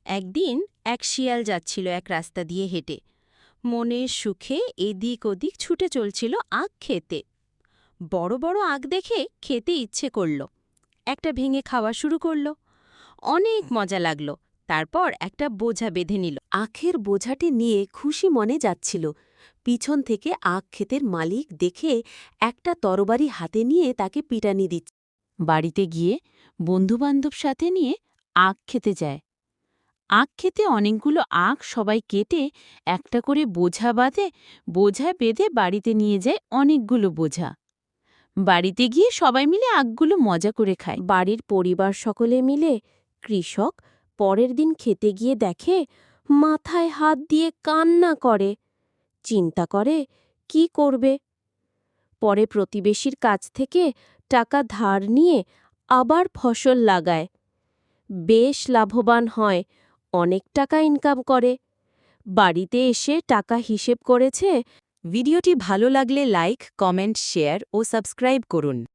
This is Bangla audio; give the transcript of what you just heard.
একদিন এক শিয়াল যাচ্ছিল এক রাস্তা দিয়ে হেঁটে। মনের সুখে এদিক ওদিক ছুটে চলছিল আখ খেতে। বড় বড় আখ দেখে খেতে ইচ্ছে করল। একটা ভেঙে খাওয়া শুরু করল। অনেক মজা লাগল। তারপর একটা বোঝা বেঁধে নিল। আখের বোঝাটি নিয়ে খুশি মনে যাচ্ছিল। পিছন থেকে আখ ক্ষেতের মালিক দেখে একটা তরবারি হাতে নিয়ে তাকে পিটানি দিচ্ছে। বাড়িতে গিয়ে বন্ধুবান্ধব সাথে নিয়ে আখ খেতে যায়। আখ খেতে অনেকগুলো আখ সবাই কেটে একটা করে বোঝা বেঁধে বাড়িতে নিয়ে যায় অনেকগুলো বোঝা। বাড়িতে গিয়ে সবাই মিলে আখগুলো মজা করে খায়। বাড়ির পরিবার সকলে মিলে কৃষক পরের দিন খেতে গিয়ে দেখে মাথায় হাত দিয়ে কান্না করে, চিন্তা করে কি করবে। পরে প্রতিবেশীর কাছ থেকে টাকা ধার নিয়ে আবার ফসল লাগায়। বেশ লাভবান হয়, অনেক টাকা ইনকাম করে। বাড়িতে এসে টাকা হিসেব করেছে। ভিডিওটি ভালো লাগলে লাইক, কমেন্ট, শেয়ার ও সাবস্ক্রাইব করুন।